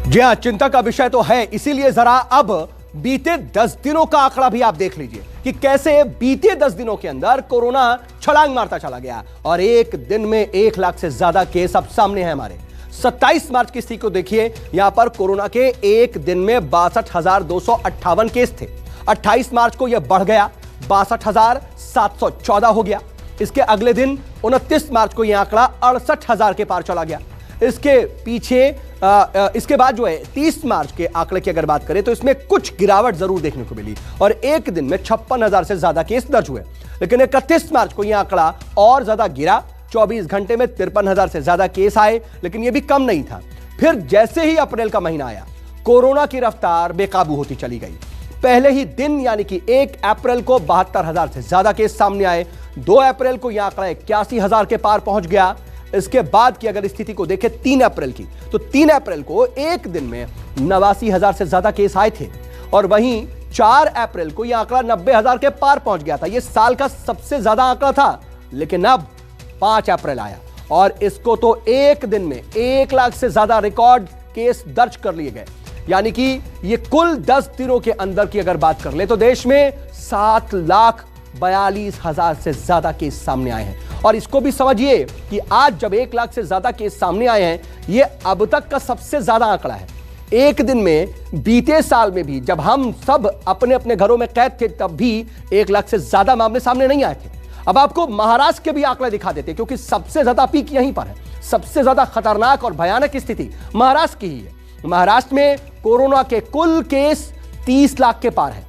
जी हाँ, चिंता का विषय तो है, इसीलिए जरा अब बीते 10 दिनों का आंकड़ा भी आप देख लीजिए कि कैसे बीते 10 दिनों के अंदर कोरोना छलांग मारता चला गया और एक दिन में 1 लाख से ज्यादा केस अब सामने हैं हमारे। 27 मार्च की स्थिति को देखिए, यहां पर कोरोना के एक दिन में 62,258 केस थे। 28 मार्च को यह बढ़ गया, 62,714 हो गया। इसके अगले दिन 29 मार्च को यह आंकड़ा 68,000 के पार चला गया। इसके पीछे इसके बाद जो है 30 मार्च के आंकड़े की अगर बात करें तो इसमें कुछ गिरावट जरूर देखने को मिली और एक दिन में 56,000 से ज्यादा केस दर्ज हुए। लेकिन 31 मार्च को यह आंकड़ा और ज्यादा गिरा, 24 घंटे में 53,000 से ज्यादा केस आए, लेकिन यह भी कम नहीं था। फिर जैसे ही अप्रैल का महीना आया, कोरोना की रफ्तार बेकाबू होती चली गई। पहले ही दिन यानी कि 1 अप्रैल को 72,000 से ज्यादा केस सामने आए। 2 अप्रैल को यह आंकड़ा 81,000 के पार पहुंच गया। इसके बाद की अगर स्थिति को देखें 3 अप्रैल की, तो 3 अप्रैल को एक दिन में 89,000 से ज्यादा केस आए थे और वहीं 4 अप्रैल को यह आंकड़ा 90,000 के पार पहुंच गया था। यह साल का सबसे ज्यादा आंकड़ा था। लेकिन अब 5 अप्रैल आया और इसको तो एक दिन में 1 लाख से ज्यादा रिकॉर्ड केस दर्ज कर लिए गए। यानी कि ये कुल 10 दिनों के अंदर की अगर बात कर ले तो देश में 7,42,000 से ज्यादा केस सामने आए हैं। और इसको भी समझिए कि आज जब 1 लाख से ज्यादा केस सामने आए हैं, ये अब तक का सबसे ज्यादा आंकड़ा है। एक दिन में बीते साल में भी जब हम सब अपने अपने घरों में कैद थे, तब भी 1 लाख से ज्यादा मामले सामने नहीं आए थे। अब आपको महाराष्ट्र के भी आंकड़े दिखा देते, क्योंकि सबसे ज्यादा पीक यहीं पर है। सबसे ज्यादा खतरनाक और भयानक स्थिति महाराष्ट्र की ही है। महाराष्ट्र में कोरोना के कुल केस 30 लाख के पार है।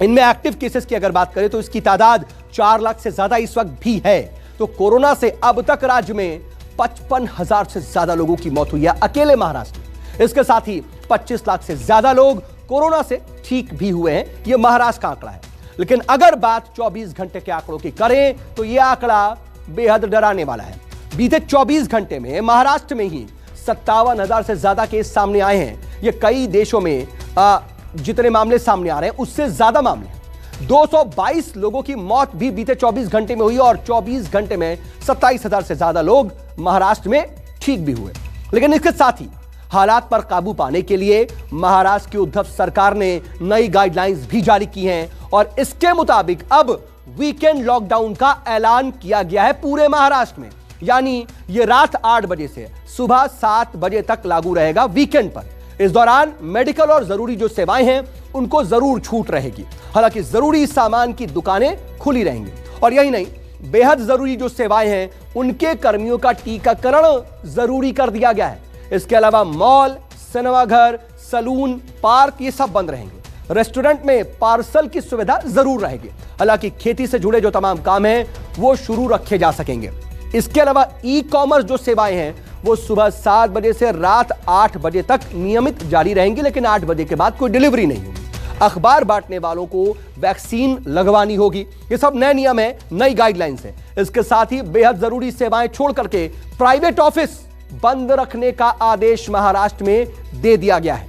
इनमें एक्टिव केसेस की अगर बात करें तो इसकी तादाद 4 लाख से ज्यादा इस वक्त भी है। तो कोरोना से अब तक राज्य में 55,000 से ज्यादा लोगों की मौत हुई है अकेले महाराष्ट्र में। इसके साथ ही 25 लाख से ज्यादा लोग कोरोना से ठीक भी हुए हैं। यह महाराष्ट्र का आंकड़ा है। लेकिन अगर बात 24 घंटे के आंकड़ों की करें तो यह आंकड़ा बेहद डराने वाला है। बीते 24 घंटे में महाराष्ट्र में ही 57,000 से ज्यादा केस सामने आए हैं। यह कई देशों में जितने मामले सामने आ रहे हैं उससे ज्यादा मामले हैं। 222 लोगों की मौत भी बीते 24 घंटे में हुई और 24 घंटे में 27,000 से ज्यादा लोग महाराष्ट्र में ठीक भी हुए। लेकिन इसके साथ ही हालात पर काबू पाने के लिए महाराष्ट्र की उद्धव सरकार ने नई गाइडलाइंस भी जारी की हैं और इसके मुताबिक अब वीकेंड लॉकडाउन का ऐलान किया गया है पूरे महाराष्ट्र में। यानी यह रात 8 बजे से सुबह 7 बजे तक लागू रहेगा वीकेंड पर। इस दौरान मेडिकल और जरूरी जो सेवाएं हैं उनको जरूर छूट रहेगी। हालांकि जरूरी सामान की दुकानें खुली रहेंगी और यही नहीं, बेहद जरूरी जो सेवाएं हैं उनके कर्मियों का टीकाकरण जरूरी कर दिया गया है। इसके अलावा मॉल, सिनेमाघर, सलून, पार्क ये सब बंद रहेंगे। रेस्टोरेंट में पार्सल की सुविधा जरूर रहेगी। हालांकि खेती से जुड़े जो तमाम काम हैं वो शुरू रखे जा सकेंगे। इसके अलावा ई कॉमर्स जो सेवाएं हैं वो सुबह 7 बजे से रात 8 बजे तक नियमित जारी रहेंगी, लेकिन 8 बजे के बाद कोई डिलीवरी नहीं होगी। अखबार बांटने वालों को वैक्सीन लगवानी होगी। ये सब नए नियम है, नई गाइडलाइंस है। इसके साथ ही बेहद जरूरी सेवाएं छोड़ करके प्राइवेट ऑफिस बंद रखने का आदेश महाराष्ट्र में दे दिया गया है।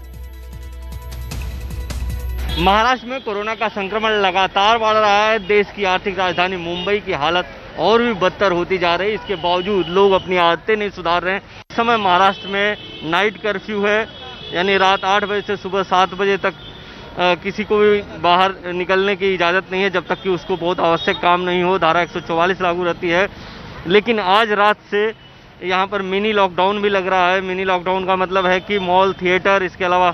महाराष्ट्र में कोरोना का संक्रमण लगातार बढ़ रहा है। देश की आर्थिक राजधानी मुंबई की हालत और भी बदतर होती जा रही है। इसके बावजूद लोग अपनी आदतें नहीं सुधार रहे हैं। इस समय महाराष्ट्र में नाइट कर्फ्यू है, यानी रात 8 बजे से सुबह 7 बजे तक किसी को भी बाहर निकलने की इजाज़त नहीं है जब तक कि उसको बहुत आवश्यक काम नहीं हो। धारा 144 लागू रहती है। लेकिन आज रात से यहाँ पर मिनी लॉकडाउन भी लग रहा है। मिनी लॉकडाउन का मतलब है कि मॉल, थिएटर, इसके अलावा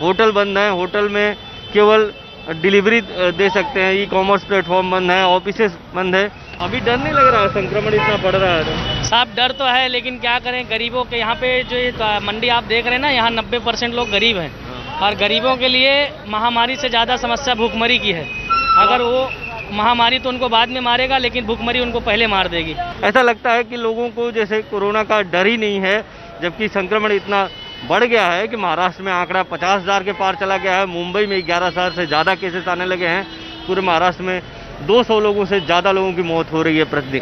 होटल बंद हैं। होटल में केवल डिलीवरी दे सकते हैं। ई कॉमर्स प्लेटफॉर्म बंद है, ऑफिसेस बंद है। अभी डर नहीं लग रहा, संक्रमण इतना बढ़ रहा है तो? साहब डर तो है, लेकिन क्या करें, गरीबों के यहाँ पे जो ये मंडी आप देख रहे हैं ना, यहाँ 90% लोग गरीब हैं और गरीबों के लिए महामारी से ज़्यादा समस्या भूखमरी की है। अगर वो महामारी तो उनको बाद में मारेगा, लेकिन भूखमरी उनको पहले मार देगी। ऐसा लगता है कि लोगों को जैसे कोरोना का डर ही नहीं है, जबकि संक्रमण इतना बढ़ गया है कि महाराष्ट्र में आंकड़ा 50,000 के पार चला गया है। मुंबई में 11,000 से ज़्यादा केसेस आने लगे हैं। पूरे महाराष्ट्र में 200 लोगों से ज़्यादा लोगों की मौत हो रही है प्रतिदिन।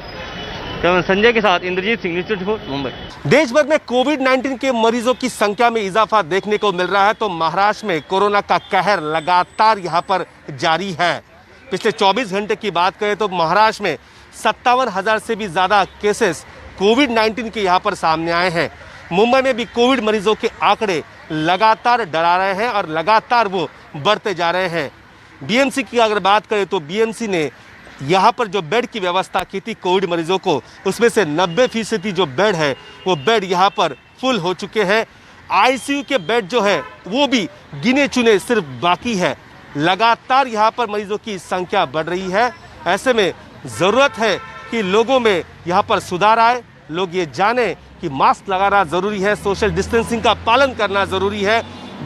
संजय के साथ इंद्रजीत सिंह, न्यूज़ 24 मुंबई। देश भर में कोविड-19 के मरीजों की संख्या में इजाफा देखने को मिल रहा है, तो महाराष्ट्र में कोरोना का कहर लगातार यहां पर जारी है। पिछले 24 घंटे की बात करें तो महाराष्ट्र में 57,000 से भी ज्यादा केसेस कोविड-19 के यहां पर सामने आए हैं। मुंबई में भी कोविड मरीजों के आंकड़े लगातार डरा रहे हैं और लगातार वो बढ़ते जा रहे हैं। बीएमसी की अगर बात करें तो बीएमसी ने यहाँ पर जो बेड की व्यवस्था की थी कोविड मरीजों को, उसमें से 90% जो बेड है वो बेड यहाँ पर फुल हो चुके हैं। आईसीयू के बेड जो है वो भी गिने चुने सिर्फ बाकी है। लगातार यहाँ पर मरीजों की संख्या बढ़ रही है। ऐसे में ज़रूरत है कि लोगों में यहाँ पर सुधार आए, लोग ये जाने कि मास्क लगाना ज़रूरी है, सोशल डिस्टेंसिंग का पालन करना ज़रूरी है,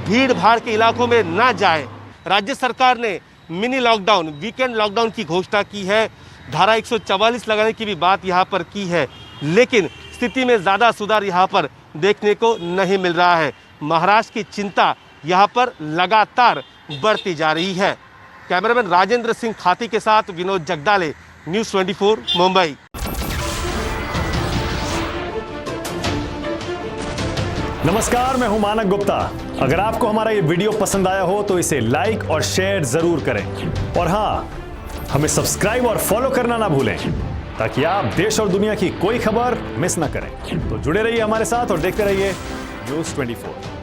भीड़ भाड़ के इलाकों में ना जाए। राज्य सरकार ने मिनी लॉकडाउन, वीकेंड लॉकडाउन की घोषणा की है, धारा 144 लगाने की भी बात यहाँ पर की है, लेकिन स्थिति में ज़्यादा सुधार यहाँ पर देखने को नहीं मिल रहा है। महाराष्ट्र की चिंता यहाँ पर लगातार बढ़ती जा रही है। कैमरामैन राजेंद्र सिंह खाती के साथ विनोद जगदाले, न्यूज़ 24 मुंबई। नमस्कार, मैं हूं मानक गुप्ता। अगर आपको हमारा ये वीडियो पसंद आया हो तो इसे लाइक और शेयर जरूर करें, और हाँ, हमें सब्सक्राइब और फॉलो करना ना भूलें ताकि आप देश और दुनिया की कोई खबर मिस ना करें। तो जुड़े रहिए हमारे साथ और देखते रहिए न्यूज़ 24।